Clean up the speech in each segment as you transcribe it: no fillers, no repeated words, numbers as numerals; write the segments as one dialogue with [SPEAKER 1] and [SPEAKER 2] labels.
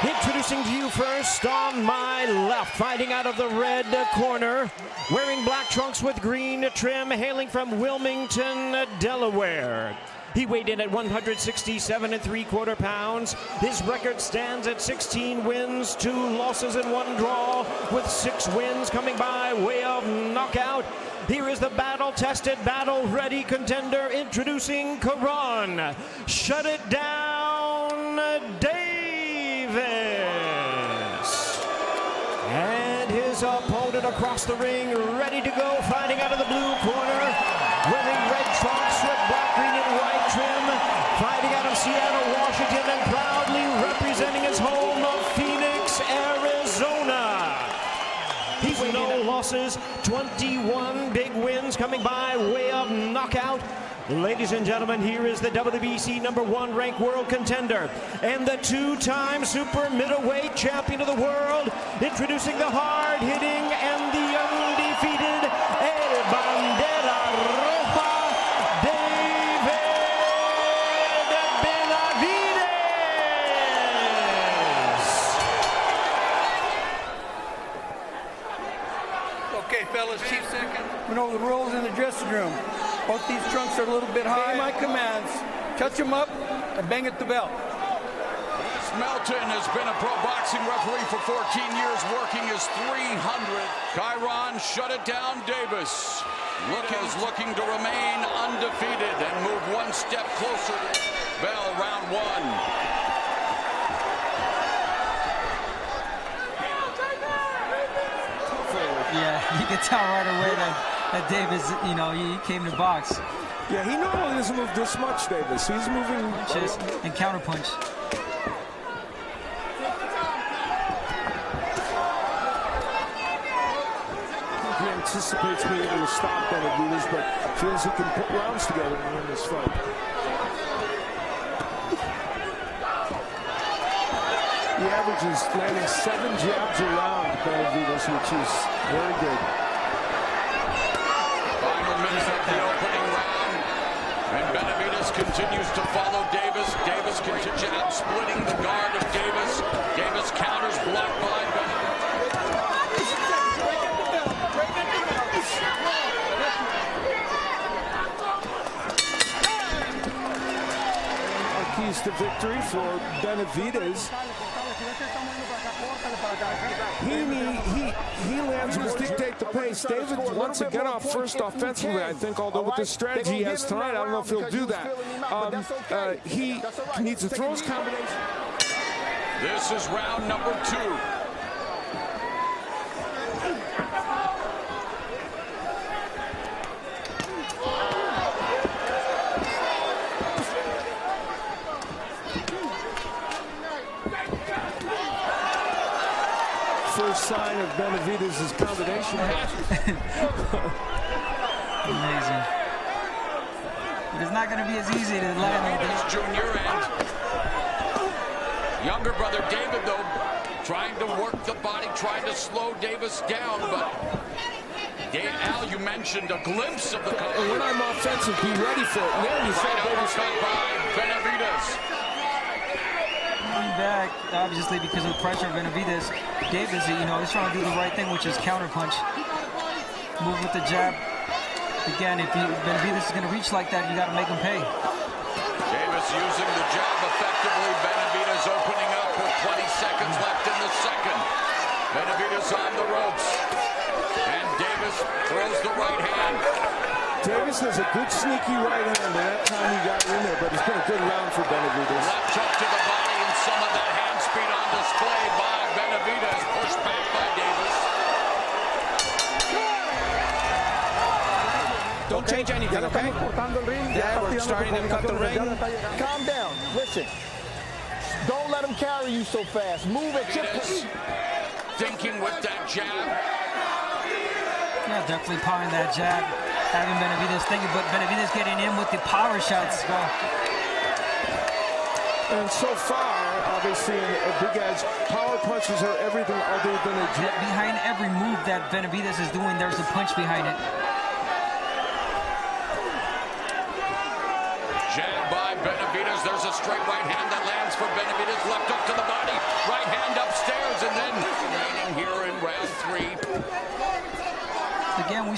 [SPEAKER 1] Introducing to you first on my left, fighting out of the red corner, wearing black trunks with green trim, hailing from Wilmington, Delaware. He weighed in at 167 3/4 pounds. His record stands at 16 wins, 2 losses and 1 draw, with 6 wins coming by way of knockout. Here is the battle-tested, battle-ready contender, introducing Kyrone. Shut it down, Davis. And his opponent across the ring, ready to go, fighting out of the blue corner, wearing red trunks with black, green, and white trim, fighting out of Seattle, Washington, and proudly representing his home of Phoenix, Arizona. He's no losses, 21 big wins coming by way of knockout. Ladies and gentlemen, here is the WBC #1 ranked world contender and the 2-time super middleweight champion of the world, introducing the hard-hitting and the undefeated Bandera Roja, Benavidez.
[SPEAKER 2] Okay, fellas, Chief second. We know the rules in the dressing room. Both these trunks are a little bit high. My commands. Touch them up and bang at the belt.
[SPEAKER 3] Melton has been a pro boxing referee for 14 years, working his 300. Kyrone shut it down. Davis is looking to remain undefeated and move one step closer to bell round 1.
[SPEAKER 4] Yeah, you can tell right away that Davis, you know, he came to box.
[SPEAKER 5] Yeah, he normally doesn't move this much, Davis. He's moving
[SPEAKER 4] just and counterpunch.
[SPEAKER 5] He anticipates being able to stop Benavidez, but feels he can put rounds together and win this fight. He averages landing 7 jabs around Benavidez, which is very good.
[SPEAKER 3] Final minutes of the opening round, and Benavidez continues to follow Davis. Davis continues jab, splitting the guard of Davis. Davis counters, blocked by Benavidez.
[SPEAKER 5] Keys to victory for Benavidez. He lands will dictate the pace. David once again off first offensively, I think, although with the strategy he has tonight, I don't know if he'll do that. He needs to throw his combination.
[SPEAKER 3] This is round number 2.
[SPEAKER 5] First sign of Benavidez' combination.
[SPEAKER 4] Amazing. But it's not going to be as easy to land like this.
[SPEAKER 3] Junior and younger brother David, though, trying to work the body, trying to slow Davis down, but Al, you mentioned a glimpse of the contest.
[SPEAKER 5] When I'm offensive, be ready for it. There you saw
[SPEAKER 3] uppercut by Benavidez.
[SPEAKER 4] Back, obviously, because of the pressure of Benavidez. Davis, you know, he's trying to do the right thing, which is counterpunch. Move with the jab. Again, if Benavidez is going to reach like that, you got to make him pay.
[SPEAKER 3] Davis using the jab effectively. Benavidez opening up with 20 seconds left in the second. Benavidez on the ropes. And Davis throws the right hand.
[SPEAKER 5] Davis has a good sneaky right hand, and that time he got in there, but it's been a good round for Benavidez.
[SPEAKER 3] Left hook to the body, and some of that hand speed on display by Benavidez. Pushed back by Davis.
[SPEAKER 1] Don't change anything, okay? Yeah, we're starting to cut the ring.
[SPEAKER 6] Calm down. Listen. Don't let him carry you so fast. Move at your pace.
[SPEAKER 3] Thinking with that jab.
[SPEAKER 4] Yeah, definitely powering that jab. Having Benavidez thinking, but Benavidez getting in with the power shots. Well,
[SPEAKER 5] and so far, obviously, a big edge. Power punches are everything other than a jab.
[SPEAKER 4] Behind every move that Benavidez is doing, there's a punch behind it.
[SPEAKER 3] Jab by Benavidez. There's a straight right hand that lands for Benavidez. Left hook to the body. Right hand.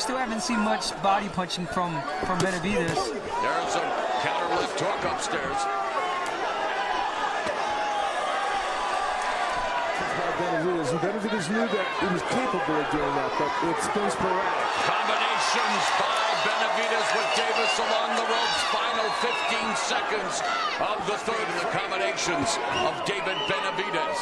[SPEAKER 4] still haven't seen much body punching from Benavidez.
[SPEAKER 3] There's a counter left hook upstairs.
[SPEAKER 5] Benavidez knew that he was capable of doing that, but it's been sporadic.
[SPEAKER 3] Combinations by Benavidez with Davis along the ropes. Final 15 seconds of the third. The combinations of David Benavidez.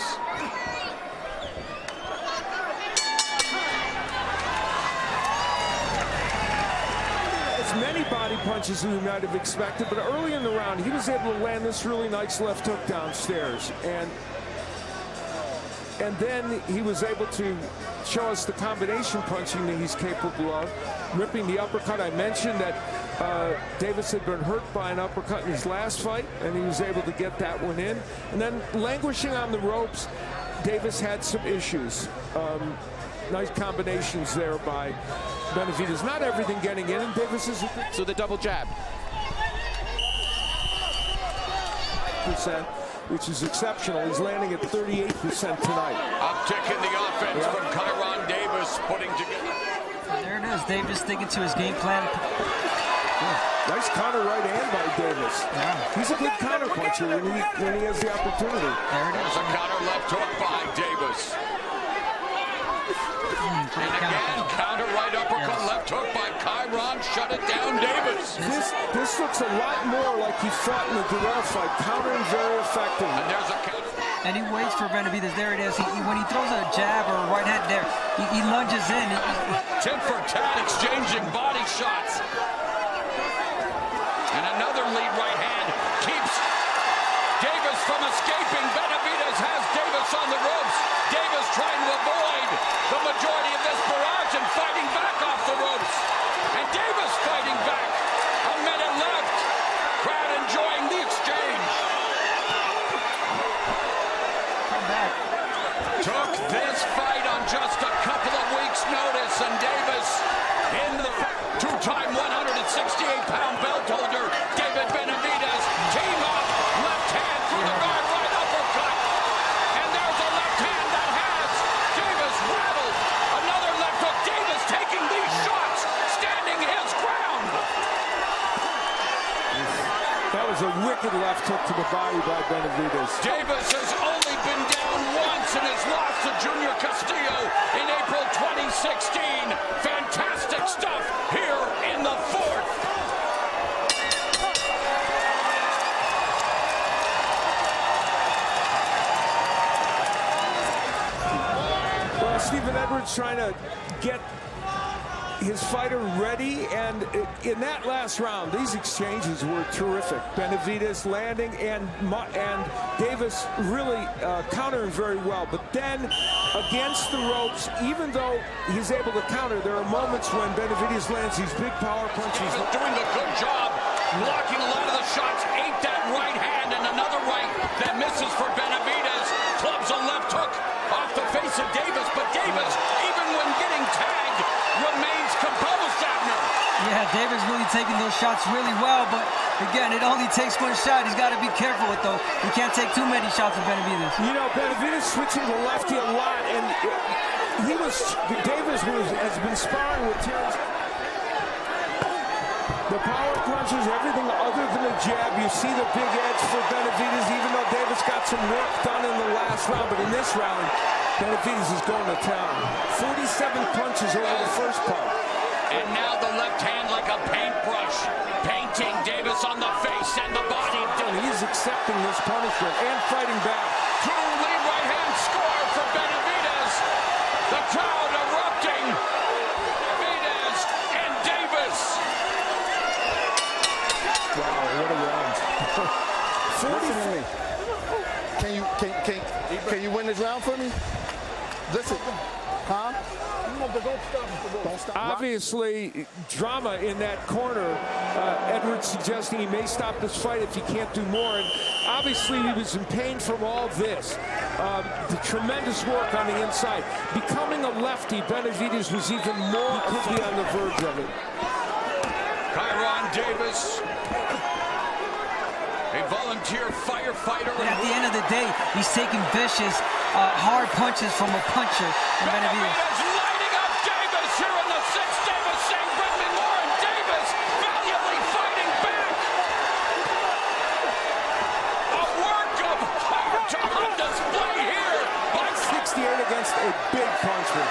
[SPEAKER 5] As many body punches as we might have expected, but early in the round, he was able to land this really nice left hook downstairs. And then he was able to show us the combination punching that he's capable of. Ripping the uppercut. I mentioned that Davis had been hurt by an uppercut in his last fight, and he was able to get that one in. And then languishing on the ropes, Davis had some issues. Nice combinations there by Benavidez. Not everything getting in, and Davis is...
[SPEAKER 7] So the double jab.
[SPEAKER 5] Which is exceptional. He's landing at 38% tonight.
[SPEAKER 3] Uptick in the offense from Kyrone Davis, putting together.
[SPEAKER 4] There it is. Davis sticking to his game plan.
[SPEAKER 5] Nice counter right hand by Davis.
[SPEAKER 4] Yeah.
[SPEAKER 5] He's a good counter puncher when he has the opportunity.
[SPEAKER 4] There it is.
[SPEAKER 3] There's a counter left hook by Davis. And again, counter right uppercut, left hook by Kyrone. Shut it down, Davis.
[SPEAKER 5] This looks a lot more like he fought in the Durrell fight. Countering very effective.
[SPEAKER 3] And there's a counter.
[SPEAKER 4] And he waits for Benavidez. There it is. When he throws a jab or a right hand there, he lunges in.
[SPEAKER 3] Tit for tat, exchanging body shots. And another lead right hand keeps Davis from escaping. Benavidez has Davis on the ropes. Davis trying to avoid the majority of this barrage and fighting back off the ropes. And Davis fighting back. A minute left. Crowd enjoying the exchange.
[SPEAKER 4] Come back.
[SPEAKER 3] Took this fight on just a couple of weeks' notice, and Davis in the two-time 168-pound belt holder, David Benavidez, team up, left hand through the guard, right uppercut, and there's a left hand that has Davis rattled. Another left hook. Davis taking these shots, standing his ground.
[SPEAKER 5] That was a wicked left hook to the body by Benavidez.
[SPEAKER 3] Davis has only been down once in his loss to Junior Castillo in April 2016. Fantastic stuff here in the fourth.
[SPEAKER 5] Well, Stephen Edwards trying to get his fighter ready, and in that last round, these exchanges were terrific. Benavidez landing and Davis really countering very well. But then against the ropes, even though he's able to counter, there are moments when Benavidez lands these big power punches.
[SPEAKER 3] Doing a good job, blocking a lot of the shots. Ate that right hand and another right that misses for Benavidez. Clubs a left hook off the face of Davis, but Davis, even when getting tagged, remains composed, Abner.
[SPEAKER 4] Yeah, Davis really taking those shots really well, but again, it only takes one shot. He's got to be careful with those. He can't take too many shots with Benavidez.
[SPEAKER 5] You know, Benavidez switching to lefty a lot, and Davis has been sparring with Terrence. The power punches, everything other than a jab. You see the big edge for Benavidez, even though Davis got some work done in the last round. But in this round, Benavidez is going to town. 47 punches over the first part.
[SPEAKER 3] And now the left hand like a paintbrush, painting Davis on the face and the body.
[SPEAKER 5] And he's accepting this punishment and fighting back.
[SPEAKER 3] True lead right hand score for Benavidez. The crowd erupting. Benavidez and Davis.
[SPEAKER 6] Wow, what a round. 40. Can you win this round for me? Listen, huh? Don't stop.
[SPEAKER 5] Obviously, drama in that corner. Edwards suggesting he may stop this fight if he can't do more. And obviously, he was in pain from all this. The tremendous work on the inside. Becoming a lefty, Benavidez was even more, could be on the verge of it.
[SPEAKER 3] Kyrone Davis, a volunteer firefighter.
[SPEAKER 4] And at the end of the day, he's taking vicious, hard punches from a puncher. And Benavidez
[SPEAKER 3] lighting up Davis here in the sixth. Davis
[SPEAKER 5] a big puncher.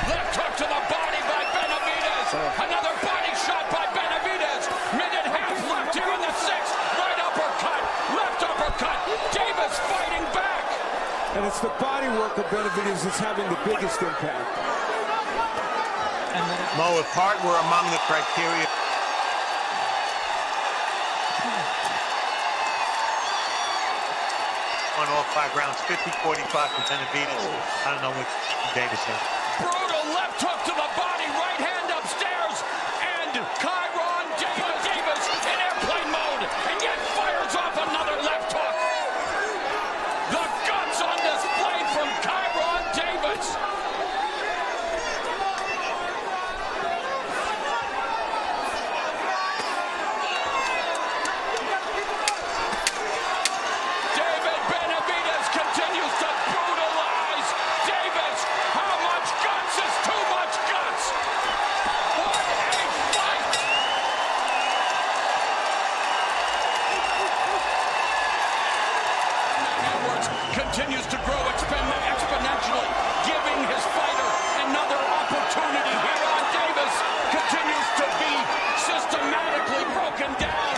[SPEAKER 3] Left hook to the body by Benavidez. Another body shot by Benavidez. Minute half left here in the sixth. Right uppercut. Left uppercut. Davis fighting back.
[SPEAKER 5] And it's the body work of Benavidez that's having the biggest impact.
[SPEAKER 7] Mo, if heart were among the criteria. On all 5 rounds, 50-45 for Benavidez. I don't know what Davis has.
[SPEAKER 3] Brutal left hook to the body. Right hand upstairs. And Kyrone Davis in airplane mode. And yet fires off another left hook. The guts on display from Kyrone Davis. David Benavidez continues to brutalize Davis. How much guts is too much guts? What a fight! Edwards continues to grow exponentially, giving his fighter another opportunity here on Davis. Continues to be systematically broken down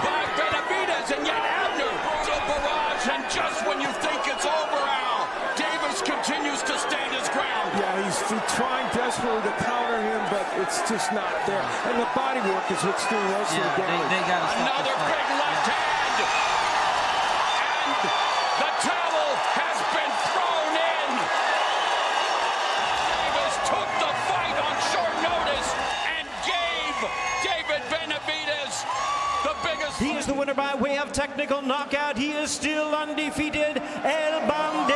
[SPEAKER 3] by Benavidez, and yet Abner to barrage, and just when you think it's over, Al, Davis continues to stand his ground.
[SPEAKER 5] Yeah, he's trying desperately to counter him, but it's just not there. And the body work is what's doing most of the damage.
[SPEAKER 4] They got to stop
[SPEAKER 3] Another
[SPEAKER 4] this
[SPEAKER 3] big
[SPEAKER 4] fight.
[SPEAKER 3] left hand. And the towel has been thrown in. Davis took the fight on short notice and gave David Benavidez the biggest.
[SPEAKER 1] He is the winner by way of technical knockout. He is still undefeated. El Bandera.